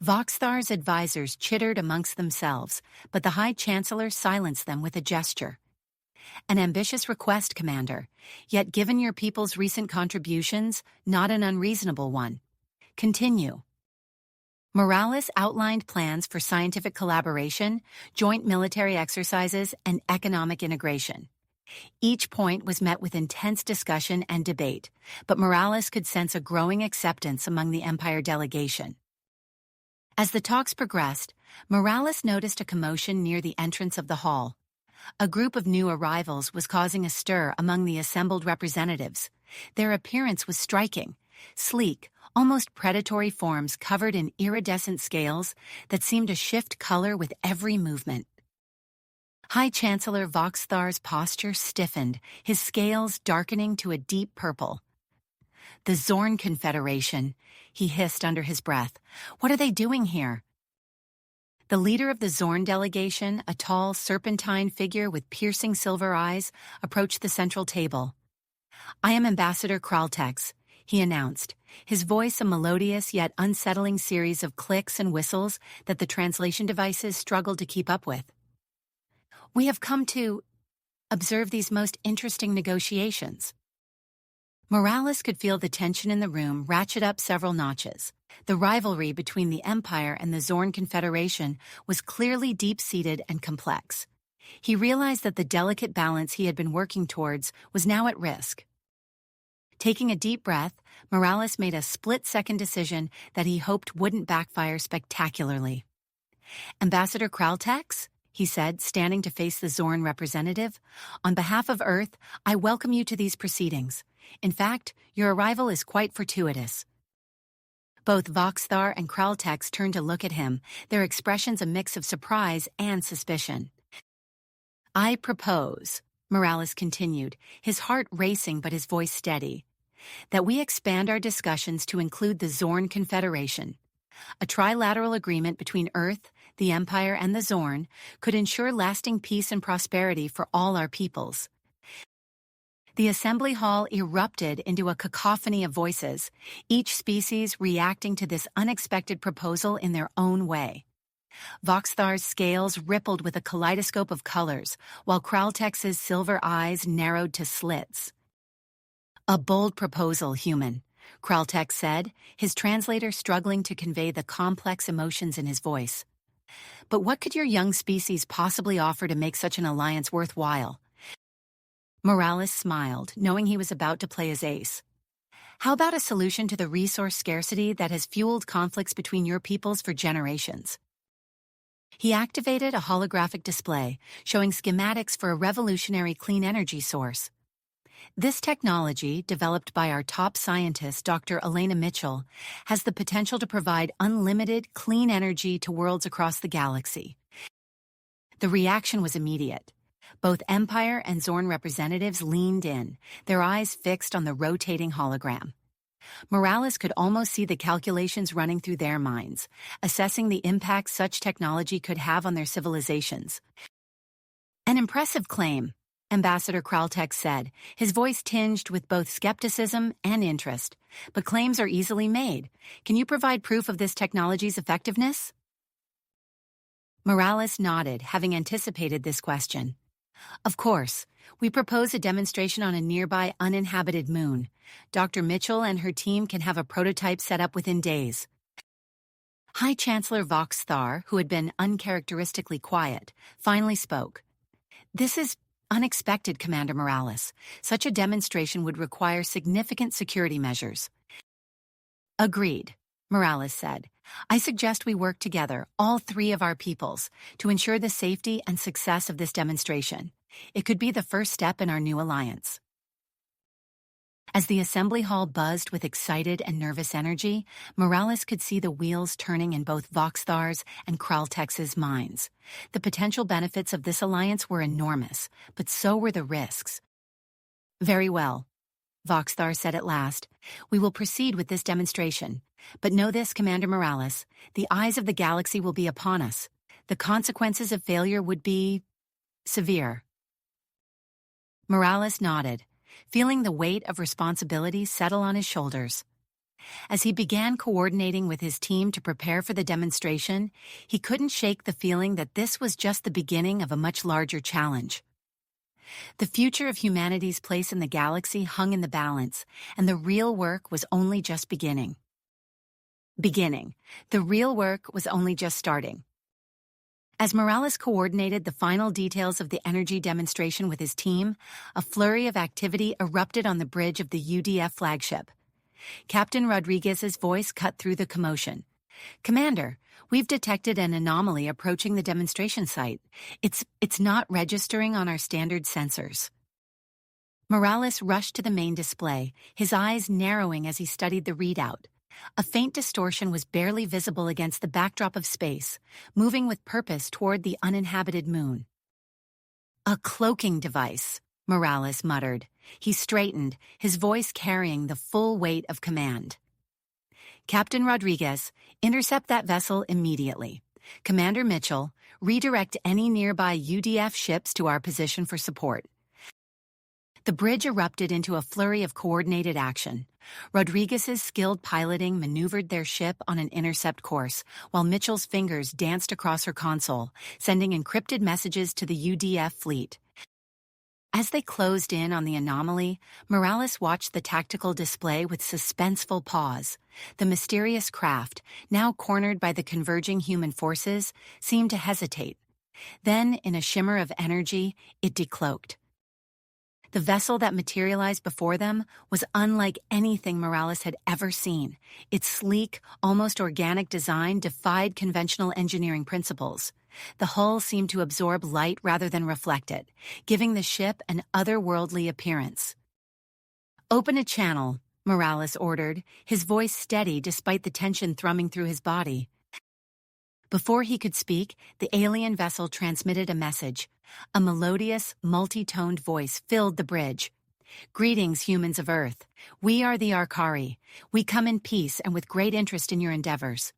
Voxthar's advisors chittered amongst themselves, but the High Chancellor silenced them with a gesture. "An ambitious request, Commander, yet given your people's recent contributions, not an unreasonable one. Continue." Morales outlined plans for scientific collaboration, joint military exercises, and economic integration. Each point was met with intense discussion and debate, but Morales could sense a growing acceptance among the Empire delegation. As the talks progressed, Morales noticed a commotion near the entrance of the hall. A group of new arrivals was causing a stir among the assembled representatives. Their appearance was striking, sleek, almost predatory forms covered in iridescent scales that seemed to shift color with every movement. High Chancellor Voxthar's posture stiffened, his scales darkening to a deep purple. "The Zorn Confederation," he hissed under his breath. "What are they doing here?" The leader of the Zorn delegation, a tall, serpentine figure with piercing silver eyes, approached the central table. "I am Ambassador Kraltex," he announced, his voice a melodious yet unsettling series of clicks and whistles that the translation devices struggled to keep up with. "We have come to observe these most interesting negotiations." Morales could feel the tension in the room ratchet up several notches. The rivalry between the Empire and the Zorn Confederation was clearly deep-seated and complex. He realized that the delicate balance he had been working towards was now at risk. Taking a deep breath, Morales made a split-second decision that he hoped wouldn't backfire spectacularly. "Ambassador Kraltex," he said, standing to face the Zorn representative, "on behalf of Earth, I welcome you to these proceedings. In fact, your arrival is quite fortuitous." Both Voxthar and Kraltex turned to look at him, their expressions a mix of surprise and suspicion. "I propose," Morales continued, his heart racing but his voice steady, "that we expand our discussions to include the Zorn Confederation. A trilateral agreement between Earth, the Empire, and the Zorn could ensure lasting peace and prosperity for all our peoples." The assembly hall erupted into a cacophony of voices, each species reacting to this unexpected proposal in their own way. Voxthar's scales rippled with a kaleidoscope of colors, while Kraltex's silver eyes narrowed to slits. "A bold proposal, human," Kraltex said, his translator struggling to convey the complex emotions in his voice. But what could your young species possibly offer to make such an alliance worthwhile? Morales smiled, knowing he was about to play his ace. How about a solution to the resource scarcity that has fueled conflicts between your peoples for generations? He activated a holographic display showing schematics for a revolutionary clean energy source. This technology, developed by our top scientist, Dr. Elena Mitchell, has the potential to provide unlimited, clean energy to worlds across the galaxy. The reaction was immediate. Both Empire and Zorn representatives leaned in, their eyes fixed on the rotating hologram. Morales could almost see the calculations running through their minds, assessing the impact such technology could have on their civilizations. An impressive claim, Ambassador Kraltek said, his voice tinged with both skepticism and interest. But claims are easily made. Can you provide proof of this technology's effectiveness? Morales nodded, having anticipated this question. Of course, we propose a demonstration on a nearby uninhabited moon. Dr. Mitchell and her team can have a prototype set up within days. High Chancellor Vox Thar, who had been uncharacteristically quiet, finally spoke. This is unexpected, Commander Morales. Such a demonstration would require significant security measures. Agreed, Morales said. I suggest we work together, all three of our peoples, to ensure the safety and success of this demonstration. It could be the first step in our new alliance. As the assembly hall buzzed with excited and nervous energy, Morales could see the wheels turning in both Voxthar's and Kraltek's minds. The potential benefits of this alliance were enormous, but so were the risks. Very well, Voxthar said at last. We will proceed with this demonstration. But know this, Commander Morales, the eyes of the galaxy will be upon us. The consequences of failure would be severe. Morales nodded, feeling the weight of responsibility settle on his shoulders. As he began coordinating with his team to prepare for the demonstration, he couldn't shake the feeling that this was just the beginning of a much larger challenge. The future of humanity's place in the galaxy hung in the balance, and the real work was only just beginning. The real work was only just starting. As Morales coordinated the final details of the energy demonstration with his team, a flurry of activity erupted on the bridge of the UDF flagship. Captain Rodriguez's voice cut through the commotion. Commander, we've detected an anomaly approaching the demonstration site. It's not registering on our standard sensors. Morales rushed to the main display, his eyes narrowing as he studied the readout. A faint distortion was barely visible against the backdrop of space, moving with purpose toward the uninhabited moon. A cloaking device, Morales muttered. He straightened, his voice carrying the full weight of command. Captain Rodriguez, intercept that vessel immediately. Commander Mitchell, redirect any nearby UDF ships to our position for support. The bridge erupted into a flurry of coordinated action. Rodriguez's skilled piloting maneuvered their ship on an intercept course, while Mitchell's fingers danced across her console, sending encrypted messages to the UDF fleet. As they closed in on the anomaly, Morales watched the tactical display with suspenseful pause. The mysterious craft, now cornered by the converging human forces, seemed to hesitate. Then, in a shimmer of energy, it decloaked. The vessel that materialized before them was unlike anything Morales had ever seen. Its sleek, almost organic design defied conventional engineering principles. The hull seemed to absorb light rather than reflect it, giving the ship an otherworldly appearance. Open a channel, Morales ordered, his voice steady despite the tension thrumming through his body. Before he could speak, the alien vessel transmitted a message. A melodious, multi-toned voice filled the bridge. Greetings, humans of Earth. We are the Arkari. We come in peace and with great interest in your endeavors.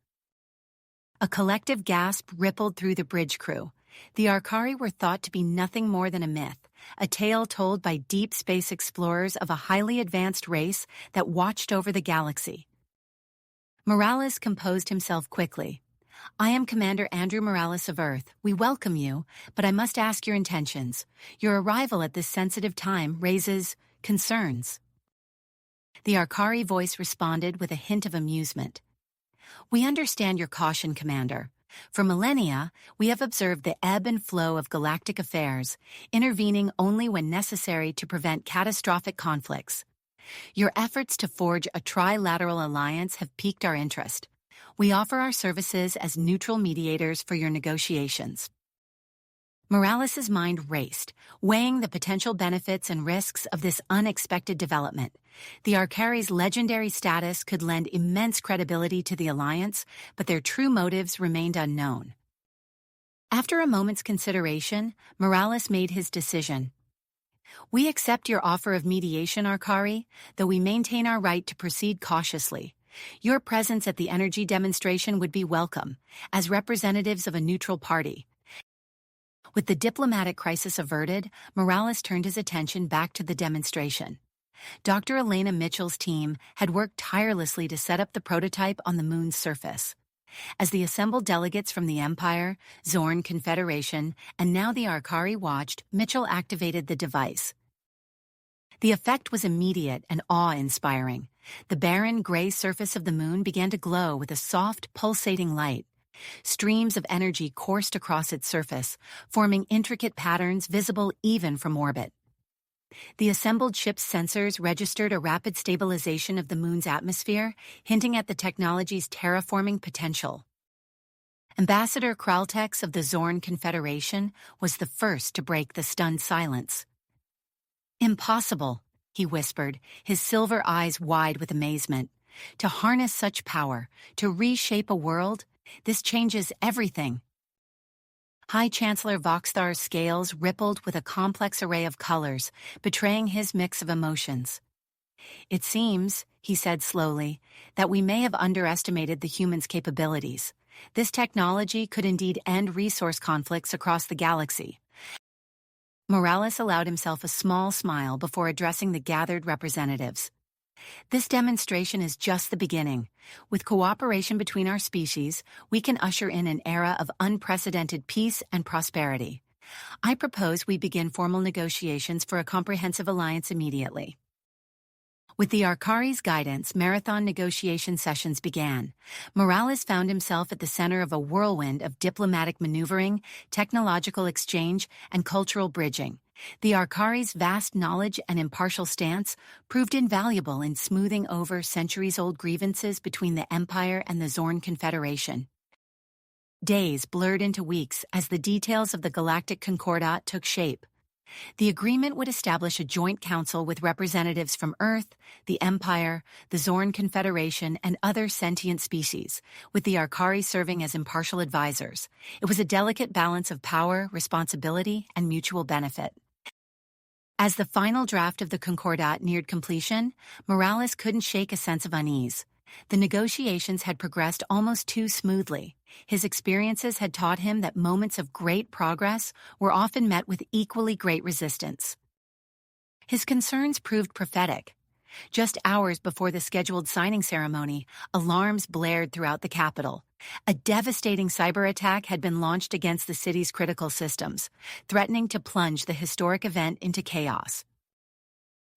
A collective gasp rippled through the bridge crew. The Arkari were thought to be nothing more than a myth, a tale told by deep space explorers of a highly advanced race that watched over the galaxy. Morales composed himself quickly. I am Commander Andrew Morales of Earth. We welcome you, but I must ask your intentions. Your arrival at this sensitive time raises concerns. The Arkari voice responded with a hint of amusement. We understand your caution, Commander. For millennia, we have observed the ebb and flow of galactic affairs, intervening only when necessary to prevent catastrophic conflicts. Your efforts to forge a trilateral alliance have piqued our interest. We offer our services as neutral mediators for your negotiations. Morales' mind raced, weighing the potential benefits and risks of this unexpected development. The Arcari's legendary status could lend immense credibility to the alliance, but their true motives remained unknown. After a moment's consideration, Morales made his decision. We accept your offer of mediation, Arcari, though we maintain our right to proceed cautiously. Your presence at the energy demonstration would be welcome, as representatives of a neutral party. With the diplomatic crisis averted, Morales turned his attention back to the demonstration. Dr. Elena Mitchell's team had worked tirelessly to set up the prototype on the moon's surface. As the assembled delegates from the Empire, Zorn Confederation, and now the Arcari watched, Mitchell activated the device. The effect was immediate and awe-inspiring. The barren, gray surface of the moon began to glow with a soft, pulsating light. Streams of energy coursed across its surface, forming intricate patterns visible even from orbit. The assembled ship's sensors registered a rapid stabilization of the moon's atmosphere, hinting at the technology's terraforming potential. Ambassador Kraltex of the Zorn Confederation was the first to break the stunned silence. "Impossible," he whispered, his silver eyes wide with amazement. "To harness such power, to reshape a world, this changes everything." High Chancellor Voxthar's scales rippled with a complex array of colors, betraying his mix of emotions. "It seems," he said slowly, "that we may have underestimated the human's capabilities. This technology could indeed end resource conflicts across the galaxy." Morales allowed himself a small smile before addressing the gathered representatives. "This demonstration is just the beginning. With cooperation between our species, we can usher in an era of unprecedented peace and prosperity. I propose we begin formal negotiations for a comprehensive alliance immediately." With the Arcari's guidance, marathon negotiation sessions began. Morales found himself at the center of a whirlwind of diplomatic maneuvering, technological exchange, and cultural bridging. The Arcari's vast knowledge and impartial stance proved invaluable in smoothing over centuries-old grievances between the Empire and the Zorn Confederation. Days blurred into weeks as the details of the Galactic Concordat took shape. The agreement would establish a joint council with representatives from Earth, the Empire, the Zorn Confederation, and other sentient species, with the Arcari serving as impartial advisors. It was a delicate balance of power, responsibility, and mutual benefit. As the final draft of the Concordat neared completion, Morales couldn't shake a sense of unease. The negotiations had progressed almost too smoothly. His experiences had taught him that moments of great progress were often met with equally great resistance. His concerns proved prophetic. Just hours before the scheduled signing ceremony, alarms blared throughout the capital. A devastating cyber attack had been launched against the city's critical systems, threatening to plunge the historic event into chaos.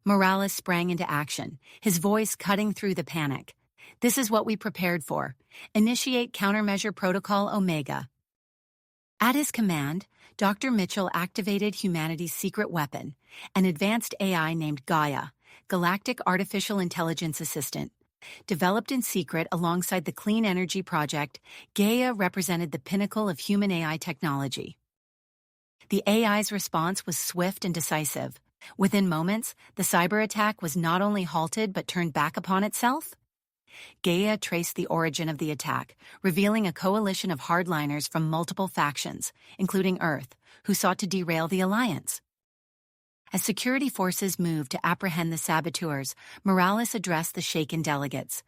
Morales sprang into action, his voice cutting through the panic. "This is what we prepared for. Initiate Countermeasure Protocol Omega." At his command, Dr. Mitchell activated humanity's secret weapon, an advanced AI named Gaia, Galactic Artificial Intelligence Assistant. Developed in secret alongside the Clean Energy Project, Gaia represented the pinnacle of human AI technology. The AI's response was swift and decisive. Within moments, the cyber attack was not only halted but turned back upon itself. Gaia traced the origin of the attack, revealing a coalition of hardliners from multiple factions, including Earth, who sought to derail the alliance. As security forces moved to apprehend the saboteurs, Morales addressed the shaken delegates.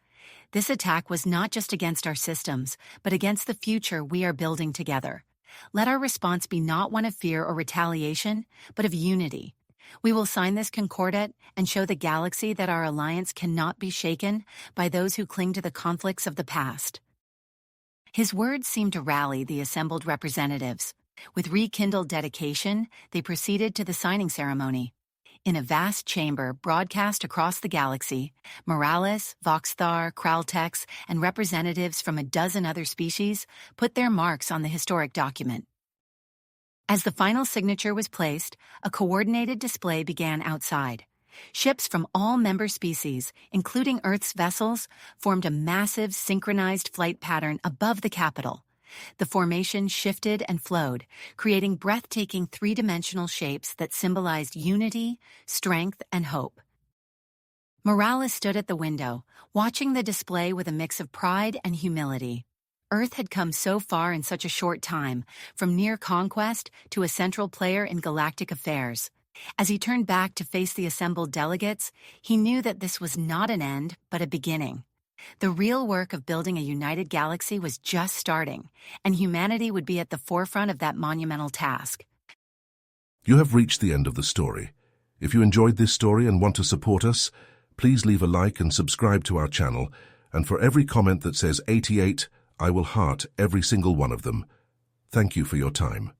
"This attack was not just against our systems, but against the future we are building together. Let our response be not one of fear or retaliation, but of unity. We will sign this concordat and show the galaxy that our alliance cannot be shaken by those who cling to the conflicts of the past." His words seemed to rally the assembled representatives. With rekindled dedication, they proceeded to the signing ceremony. In a vast chamber broadcast across the galaxy, Morales, Voxthar, Kraltex, and representatives from a dozen other species put their marks on the historic document. As the final signature was placed, a coordinated display began outside. Ships from all member species, including Earth's vessels, formed a massive synchronized flight pattern above the capital. The formation shifted and flowed, creating breathtaking three-dimensional shapes that symbolized unity, strength, and hope. Morales stood at the window, watching the display with a mix of pride and humility. Earth had come so far in such a short time, from near conquest to a central player in galactic affairs. As he turned back to face the assembled delegates, he knew that this was not an end, but a beginning. The real work of building a united galaxy was just starting, and humanity would be at the forefront of that monumental task. You have reached the end of the story. If you enjoyed this story and want to support us, please leave a like and subscribe to our channel, and for every comment that says 88, I will heart every single one of them. Thank you for your time.